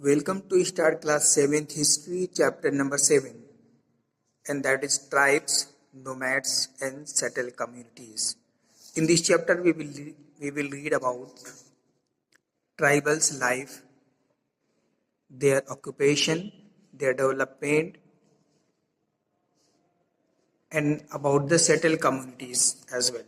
Welcome to start class 7th history chapter number 7, and that is tribes, nomads and settled communities. In this chapter we will read about tribals life, their occupation, their development and about the settled communities as well.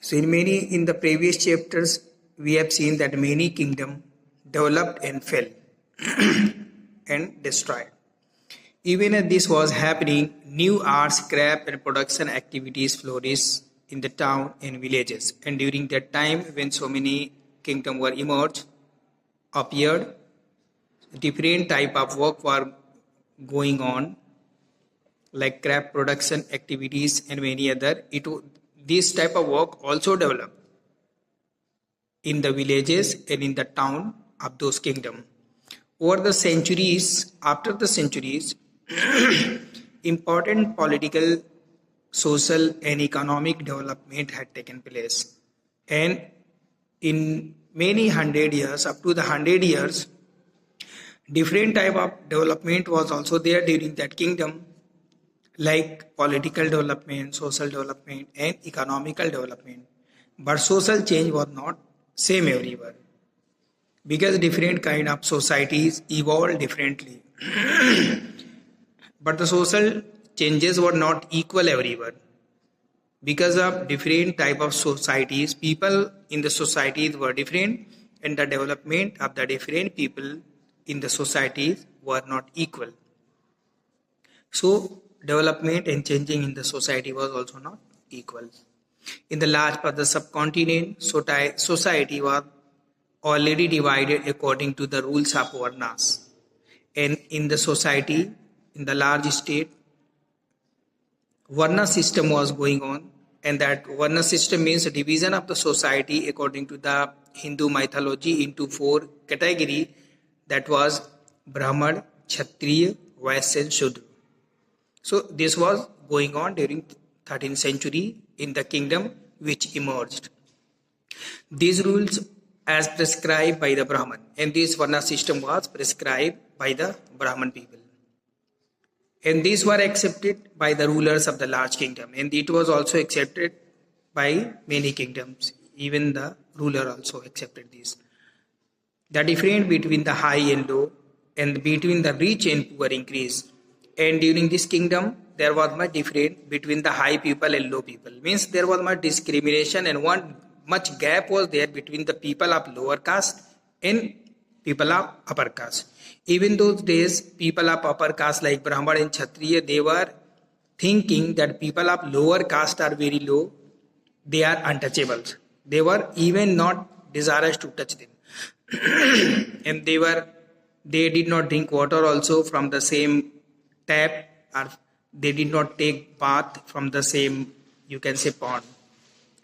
So in the previous chapters we have seen that many kingdoms developed and fell and destroyed. Even as this was happening, new arts, craft and production activities flourished in the town and villages. And during that time when so many kingdoms were emerged, appeared, different type of work were going on, like craft production activities and many other. This type of work also developed in the villages and in the town of those kingdoms. Over the centuries, after the centuries, important political, social and economic development had taken place. And in many 100 years, up to the 100 years, different type of development was also there during that kingdom, like political development, social development and economical development. But social change was not same everywhere, because different kind of societies evolved differently. But the social changes were not equal everywhere. Because of different type of societies, people in the societies were different, and the development of the different people in the societies were not equal. So development and changing in the society was also not equal. In the large part of the subcontinent, society was already divided according to the rules of Varnas. And in the society, in the large state, Varna system was going on, and that Varna system means a division of the society according to the Hindu mythology into 4 categories, that was Brahman, Kshatriya, Vaishya and Shudra. So this was going on during 13th century in the kingdom which emerged. These rules as prescribed by the Brahman, and this Varna system was prescribed by the Brahman people. And these were accepted by the rulers of the large kingdom, and it was also accepted by many kingdoms. Even the ruler also accepted this. The difference between the high and low and between the rich and poor increased. And during this kingdom, there was much difference between the high people and low people. Means there was much discrimination and much gap was there between the people of lower caste and people of upper caste. Even those days, people of upper caste like Brahman and Kshatriya, they were thinking that people of lower caste are very low, they are untouchables. They were even not desirous to touch them. And they did not drink water also from the same tap, or they did not take bath from the same, you can say, pond,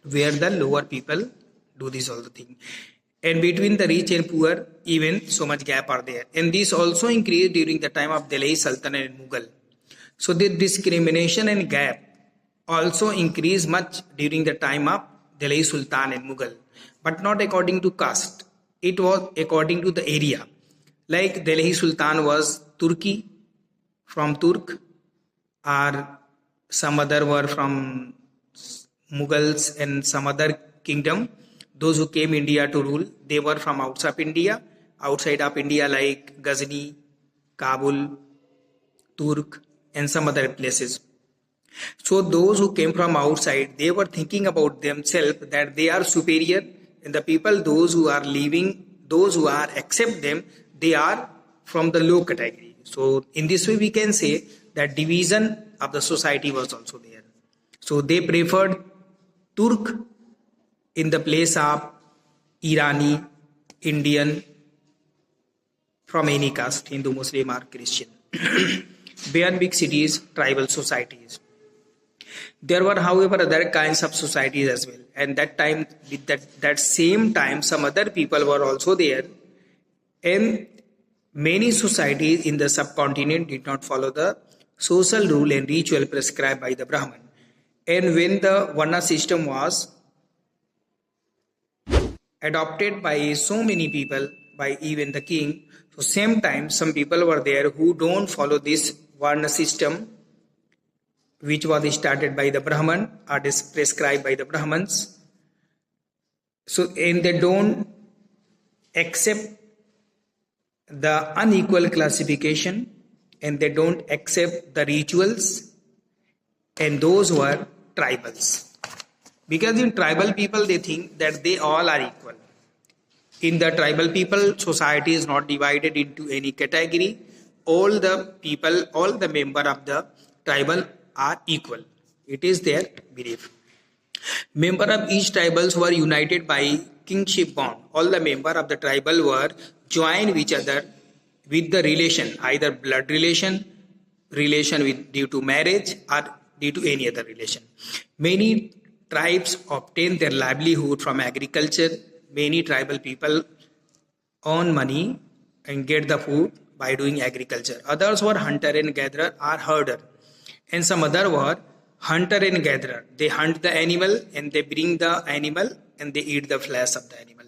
where the lower people do this all the thing. And between the rich and poor, even so much gap are there. And this also increased during the time of Delhi Sultanate and Mughal. So the discrimination and gap also increased much during the time of Delhi Sultan and Mughal, but not according to caste. It was according to the area. Like Delhi Sultan was Turkey, from Turk, or some other were from Mughals and some other kingdom. Those who came India to rule, they were from outside of India like Ghazni, Kabul, Turk and some other places. So those who came from outside, they were thinking about themselves that they are superior, and the people, those who are living, those who are accept them, they are from the low category. So in this way we can say that division of the society was also there. So they preferred Turk in the place of Irani, Indian, from any caste, Hindu, Muslim or Christian. Beyond big cities, tribal societies. There were, however, other kinds of societies as well. And that time, with that same time, some other people were also there. And many societies in the subcontinent did not follow the social rule and ritual prescribed by the Brahman. And when the Varna system was adopted by so many people, by even the king. So same time, some people were there who don't follow this Varna system, which was started by the Brahman or prescribed by the Brahmans. So, and they don't accept the unequal classification, and they don't accept the rituals, and those were tribals. Because in tribal people, they think that they all are equal. In the tribal people, society is not divided into any category. All the people, all the member of the tribal are equal. It is their belief. Member of each tribals were united by kingship bond. All the member of the tribal were joined with each other with the relation, either blood relation, relation with due to marriage, or due to any other relation. Many tribes obtain their livelihood from agriculture. Many tribal people earn money and get the food by doing agriculture. Others were hunter and gatherer or herder. And some other were hunter and gatherer. They hunt the animal and they bring the animal and they eat the flesh of the animal.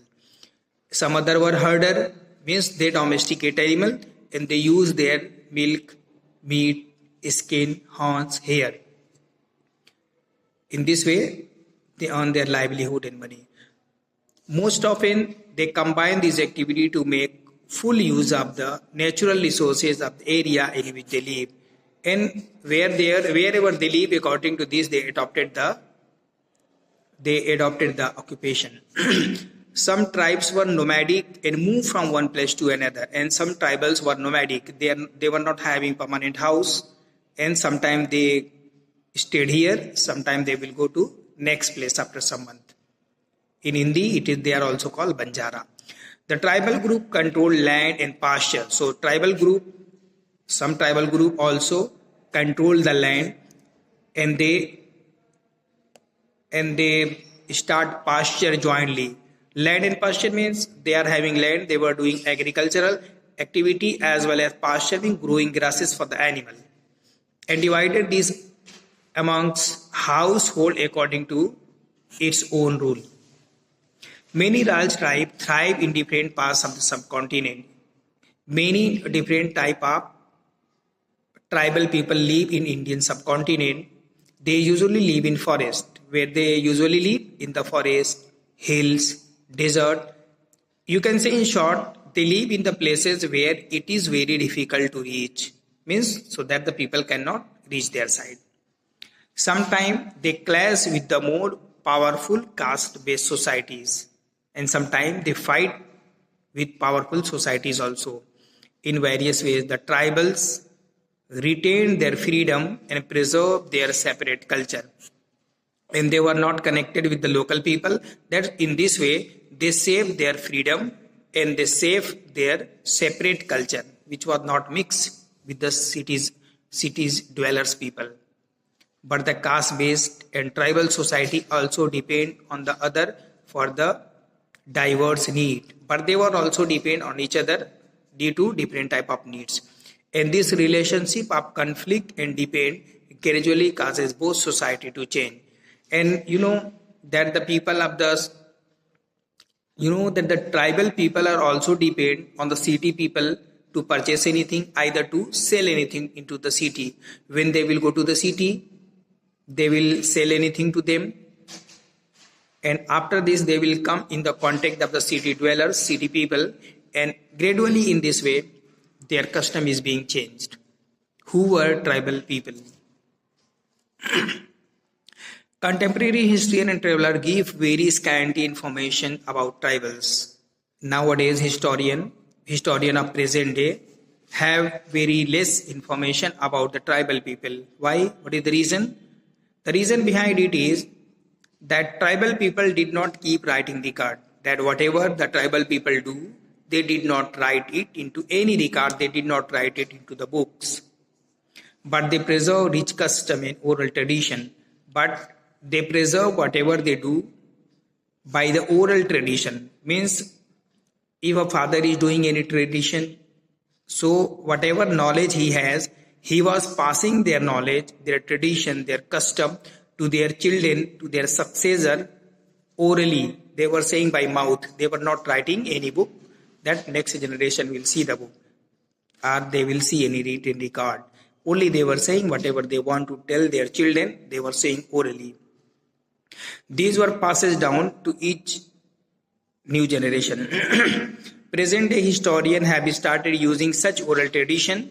Some other were herder, means they domesticate animal and they use their milk, meat, skin, horns, hair. In this way, they earn their livelihood and money. Most often, they combine this activity to make full use of the natural resources of the area in which they live. And wherever they live, according to this, they adopted the occupation. Some tribes were nomadic and moved from one place to another, and some tribals were nomadic. They were not having permanent house, and sometimes they stayed here, sometimes they will go to next place after some month. In Hindi, they are also called Banjara. The tribal group controlled land and pasture. So some tribal group also control the land, and they start pasture jointly. Land and pasture means they are having land, they were doing agricultural activity as well as pasturing, growing grasses for the animal, and divided these amongst household according to its own rule. Many large tribes thrive in different parts of the subcontinent. Many different type of tribal people live in Indian subcontinent. They usually live in forest. Where they usually live? In the forest, hills, desert. You can say in short, they live in the places where it is very difficult to reach. Means so that the people cannot reach their side. Sometimes they clash with the more powerful caste-based societies. And sometimes they fight with powerful societies also. In various ways, the tribals retained their freedom and preserved their separate culture. And they were not connected with the local people. That in this way, they saved their freedom and they saved their separate culture, which was not mixed with the cities dwellers people. But the caste-based and tribal society also depend on the other for the diverse need, but they were also depend on each other due to different type of needs. And this relationship of conflict and depend gradually causes both society to change. And that the tribal people are also depend on the city people to purchase anything, either to sell anything into the city. When they will go to the city, they will sell anything to them. And after this, they will come in the contact of the city dwellers, city people, and gradually in this way, their custom is being changed. Who were tribal people? Contemporary historian and traveler give very scanty information about tribals. Nowadays, historian of present day have very less information about the tribal people. Why? What is the reason? The reason behind it is that tribal people did not keep writing record. That whatever the tribal people do, they did not write it into any record. They did not write it into the books. But they preserve rich custom and oral tradition. But they preserve whatever they do by the oral tradition. Means if a father is doing any tradition, so whatever knowledge he has, he was passing their knowledge, their tradition, their custom to their children, to their successor orally. They were saying by mouth. They were not writing any book, that next generation will see the book or they will see any written record. Only they were saying whatever they want to tell their children, they were saying orally. These were passed down to each new generation. Present day historians have started using such oral tradition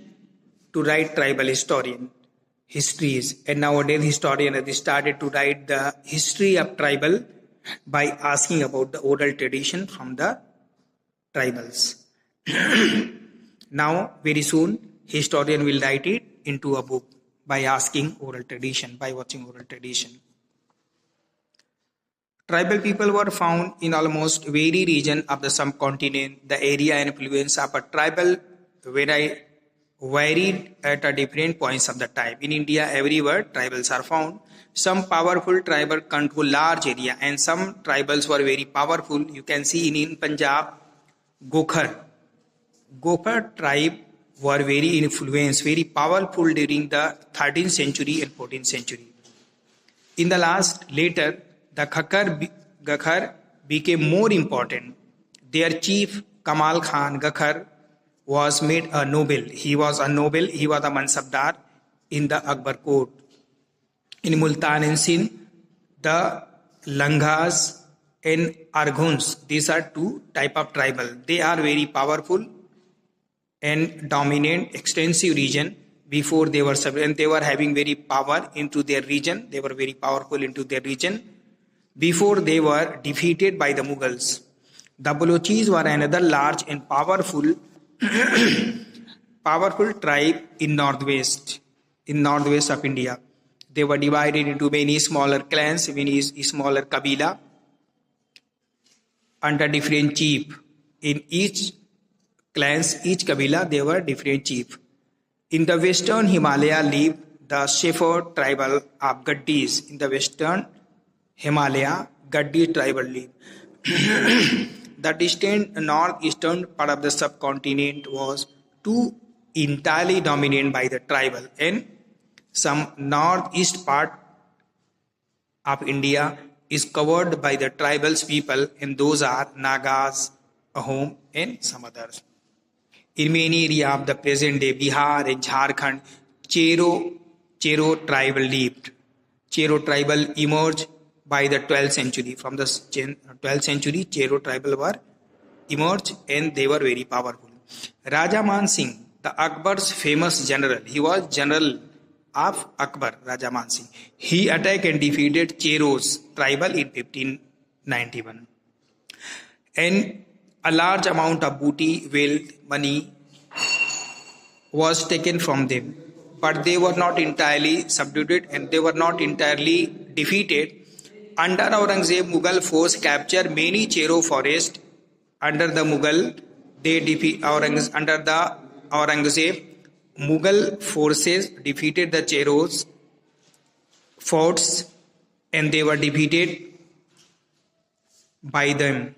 to write tribal histories, and nowadays historians have started to write the history of tribal by asking about the oral tradition from the tribals. Now, very soon, historian will write it into a book by asking oral tradition, by watching oral tradition. Tribal people were found in almost every region of the subcontinent. The area and influence of a tribal varied at a different points of the time. In India, everywhere tribals are found. Some powerful tribal control large area, and some tribals were very powerful. You can see in Punjab, Gokhar tribe were very influenced, very powerful during the 13th century and 14th century. In the later, the Gakhar became more important. Their chief, Kamal Khan Gakhar, was made a noble. He was a Mansabdar in the Akbar court. In Multan and Sindh, the Langhas and Arghuns, these are two type of tribal. They are very powerful and dominant extensive region before they were and they were having very power into their region. They were very powerful into their region before they were defeated by the Mughals. The Balochis were another large and powerful tribe in northwest of India. They were divided into many smaller clans, many smaller kabila under different chief. In each clans, each kabila, they were different chief. In the western Himalaya lived the Shepherd tribal of Gaddis. In the western Himalaya, Gaddi tribal lived. The distant northeastern part of the subcontinent was too entirely dominated by the tribal, and some northeast part of India is covered by the tribals people, and those are Nagas, Ahom, and some others. In many areas of the present day Bihar and Jharkhand, Chero tribal lived. Chero tribal emerged by the 12th century. From the 12th century, Chero tribal were emerged and they were very powerful. Raja Man Singh, the Akbar's famous general, he was general of Akbar, Raja Man Singh. He attacked and defeated Chero's tribal in 1591. And a large amount of booty, wealth, money was taken from them. But they were not entirely subdued and they were not entirely defeated. Under Aurangzeb, Mughal force captured many Chero forests. Under the Mughal, under the Aurangzeb, Mughal forces defeated the Chero's forts and they were defeated by them.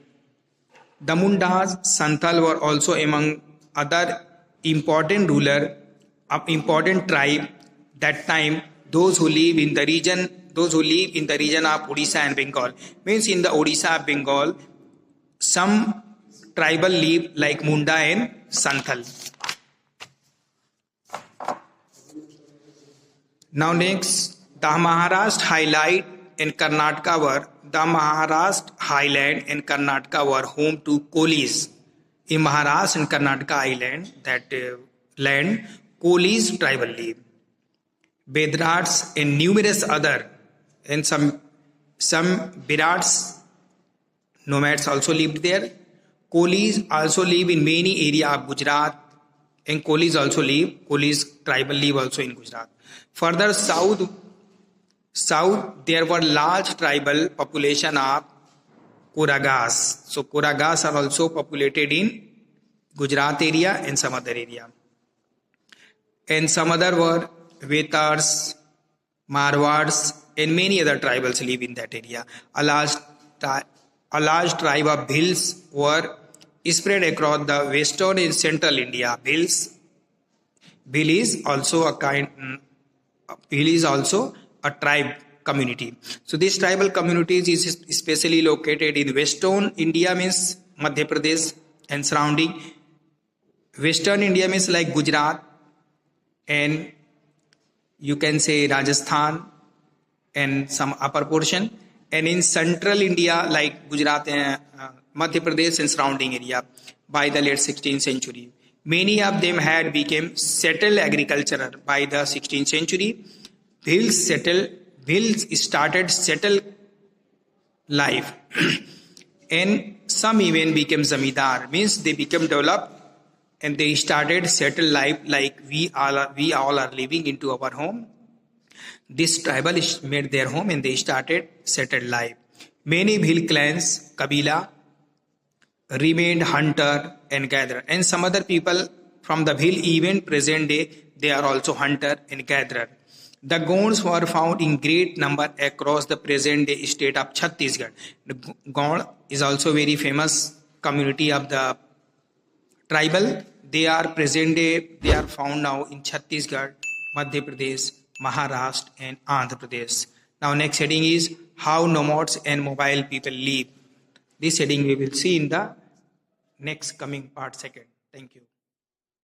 The Mundas, Santhal were also among other important ruler of important tribe that time. Those who live in the region of Odisha and Bengal, means in the Odisha of Bengal, some tribal live like Munda and Santhal. Now next, the Maharashtra highlight and Karnataka were highland and Karnataka were home to Kolis. In Maharashtra and Karnataka island, that land, Kolis tribal live. Bedrats and numerous other, and some Birats, nomads also lived there. Kolis also live in many areas of Gujarat, and Kolis tribal live also in Gujarat. Further south there were large tribal population of Koragas. So Koragas are also populated in Gujarat area and some other area. And some other were Vetars, Marwads, and many other tribals live in that area. A large tribe of Bhils were spread across the western and central India. Bhil is also a tribe community. So these tribal communities is especially located in western India, means Madhya Pradesh, and surrounding. Western India means like Gujarat, and you can say Rajasthan and some upper portion. And in central India, like Gujarat and Madhya Pradesh and surrounding area, by the late 16th century. Many of them had become settled agricultural by the 16th century. Bhils started settled life. And some even became zamidar, means they became developed and they started settled life like we all are living into our home. This tribal made their home and they started settled life. Many Bhil clans, Kabila, remained hunter and gatherer, and some other people from the Bhil even present day they are also hunter and gatherer. The Gonds were found in great number across the present day state of Chhattisgarh. The Gond is also very famous community of the tribal. They are present day, they are found now in Chhattisgarh, Madhya Pradesh, Maharashtra and Andhra Pradesh. Now next heading is how nomads and mobile people live. This heading we will see in the next coming part second. Thank you.